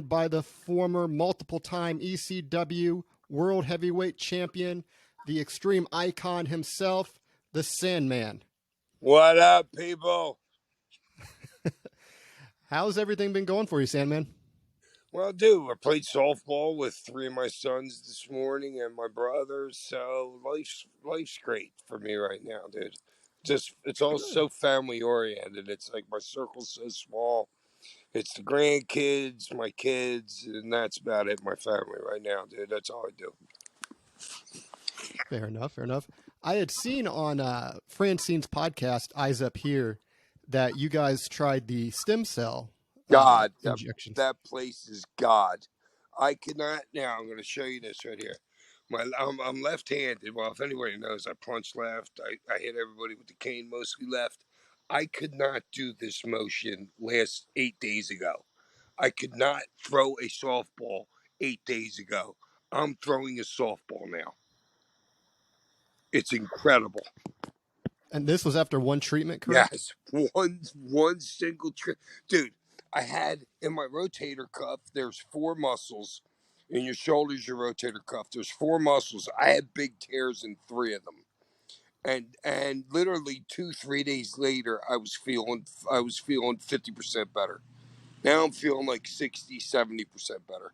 by the former multiple-time ECW World Heavyweight Champion, the Extreme Icon himself, the Sandman. What up, people? How's everything been going for you, Sandman? Well, dude, I played softball with 3 of my sons this morning and my brother, so life's great for me right now, dude. Just it's all Good. so family oriented. It's like my circle's so small. It's the grandkids, my kids, and that's about it. My family right now, dude. That's all I do. Fair enough. Fair enough. I had seen on Francine's podcast, Eyes Up Here, that you guys tried the stem cell God, injections. that place is God. I cannot. Now I'm going to show you this right here. I'm left-handed. Well, if anybody knows, I punch left. I hit everybody with the cane, mostly left. I could not do this motion last 8 days ago. I could not throw a softball 8 days ago. I'm throwing a softball now. It's incredible. And this was after one treatment, correct? Yes, one single trip, dude. I had in my rotator cuff. There's 4 muscles in your shoulders. Your rotator cuff. There's 4 muscles. I had big tears in 3 of them, and literally 2-3 days later, I was feeling 50% better. Now I'm feeling like 60-70% better.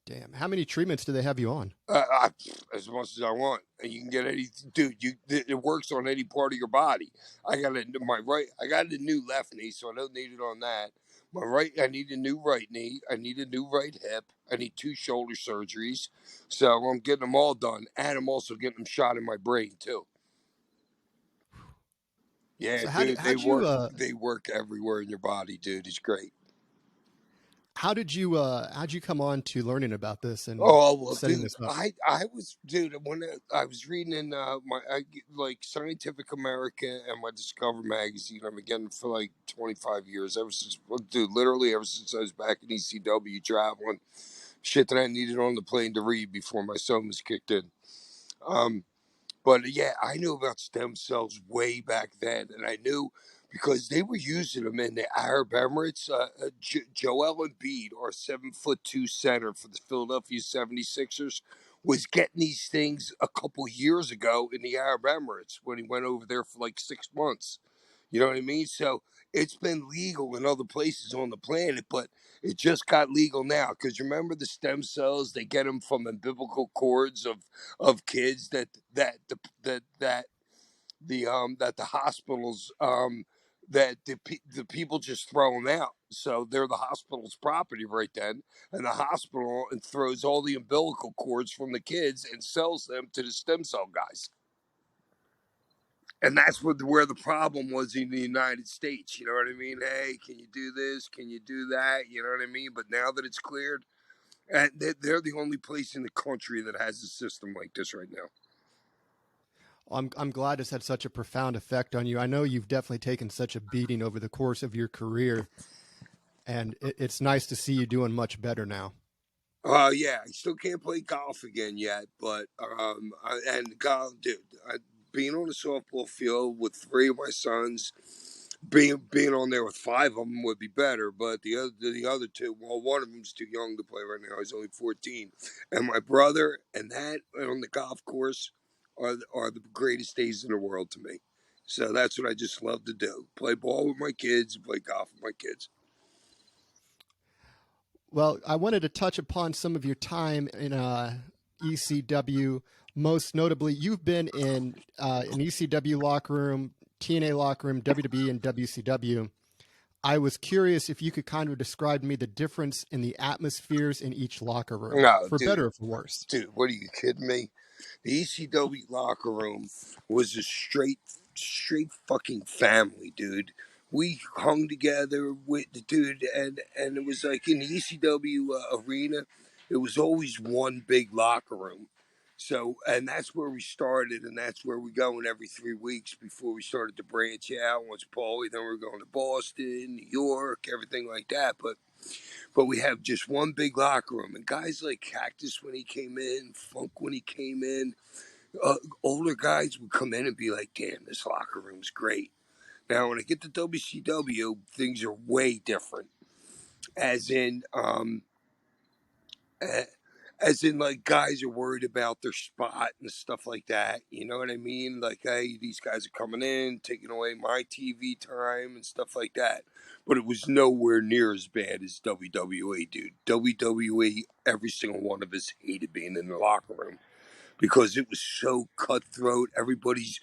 Damn. How many treatments do they have you on? As much as I want, and you can get any, dude. It works on any part of your body. I got a new left knee, so I don't need it on that. My right, I need a new right knee. I need a new right hip. I need 2 shoulder surgeries, so I'm getting them all done, and I'm also getting them shot in my brain too. Yeah, So dude, they how'd you work. They work everywhere in your body, dude. It's great. how'd you come on to learning about this and Oh well, setting dude. this up? I was, dude, when I was reading in like Scientific American and my Discover magazine. I've been getting for like 25 years. Ever since, dude, literally ever since I was back in ECW traveling, shit that I needed on the plane to read before my son was kicked in. Um, but yeah, I knew about stem cells way back then, and I knew because they were using them in the Arab Emirates. Joel Embiid, our 7'2" center for the Philadelphia 76ers, was getting these things a couple years ago in the Arab Emirates when he went over there for like 6 months. You know what I mean? So it's been legal in other places on the planet, but it just got legal now. Because remember the stem cells, they get them from umbilical cords of kids that the hospitals that the people just throw them out. So they're the hospital's property right then, and the hospital throws all the umbilical cords from the kids and sells them to the stem cell guys. And that's where the problem was in the United States. You know what I mean? Hey, can you do this? Can you do that? You know what I mean? But now that it's cleared, and they're the only place in the country that has a system like this right now. I'm glad it's had such a profound effect on you. I know you've definitely taken such a beating over the course of your career, and it's nice to see you doing much better now. Yeah, I still can't play golf again yet, but and golf, dude, being on the softball field with 3 of my sons, being on there with 5 of them would be better, but the other 2, well, one of them's too young to play right now. He's only 14, and my brother and that on the golf course are the greatest days in the world to me. So that's what I just love to do: play ball with my kids, play golf with my kids. Well, I wanted to touch upon some of your time in ECW. Most notably, you've been in an ECW locker room, TNA locker room, WWE, and WCW. I was curious if you could kind of describe to me the difference in the atmospheres in each locker room, No, for dude, better or for worse. what are you kidding me? The ECW locker room was a straight fucking family, dude. We hung together with the dude, and it was like in the ECW arena, it was always one big locker room. So, and that's where we started, and that's where we going every 3 weeks before we started to branch out. Once Paulie, then we were going to Boston, New York, everything like that. But we have just one big locker room, and guys like Cactus when he came in, Funk when he came in, older guys would come in and be like, "Damn, this locker room's great." Now, when I get to WCW, things are way different. as in a- as in like guys are worried about their spot and stuff like that. You know what I mean? Like, hey, these guys are coming in, taking away my TV time and stuff like that. But it was nowhere near as bad as WWE, dude. WWE, every single one of us hated being in the locker room because it was so cutthroat. Everybody's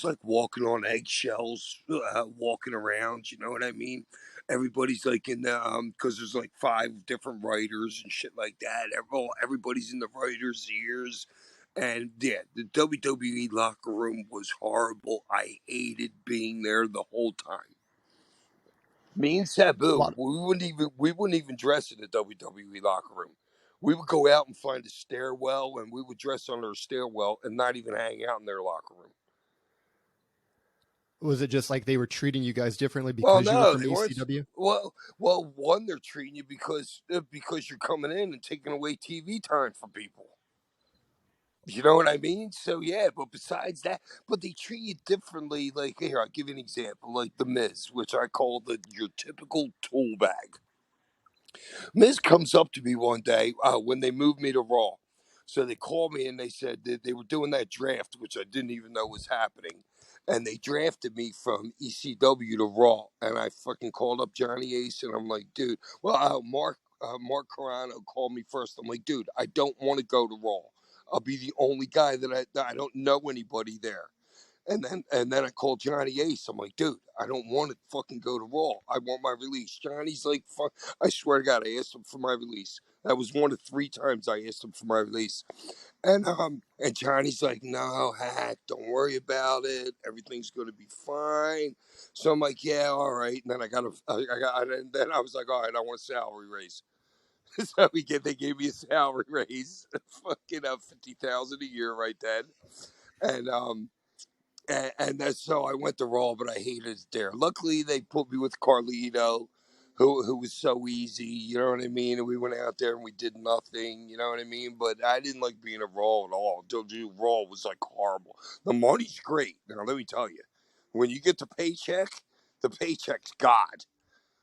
like walking on eggshells, walking around. You know what I mean? Everybody's like in the because there's like 5 different writers and shit like that. Everybody's in the writers' ears. And yeah, the WWE locker room was horrible. I hated being there the whole time. Me and A Sabu, lot. we wouldn't even dress in the WWE locker room. We would go out and find a stairwell, and we would dress under a stairwell and not even hang out in their locker room. Was it just like they were treating you guys differently Well, because you were no, from they weren't. ECW? Well, one, they're treating you because you're coming in and taking away TV time from people. You know what I mean? So yeah, but besides that, but they treat you differently. Like here, I'll give you an example, like the Miz, which I call your typical tool bag. Miz comes up to me one day when they moved me to Raw. So they called me and they said that they were doing that draft, which I didn't even know was happening. And they drafted me from ECW to Raw. And I fucking called up Johnny Ace and I'm like, dude, well, Mark Carano called me first. I'm like, dude, I don't want to go to Raw. I'll be the only guy that I don't know anybody there. And then I called Johnny Ace. I'm like, dude, I don't want to fucking go to Raw. I want my release. Johnny's like, fuck. I swear to God, I asked him for my release. That was 1 of 3 times I asked him for my release. And Johnny's like, no, Hack, don't worry about it. Everything's gonna be fine. So I'm like, yeah, all right. And then and then I was like, all right, I want a salary raise. So they gave me a salary raise, fucking up 50,000 a year right then. And and that's so I went to Raw, but I hated it there. Luckily, they put me with Carlito, who was so easy. You know what I mean? And we went out there and we did nothing. You know what I mean? But I didn't like being at Raw at all. Dude, Raw was like horrible. The money's great. Now let me tell you, when you get the paycheck's God.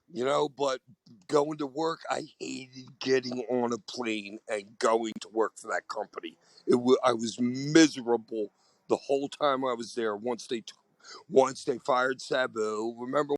You know, but going to work, I hated getting on a plane and going to work for that company. I was miserable the whole time I was there. Once they fired Sabu, remember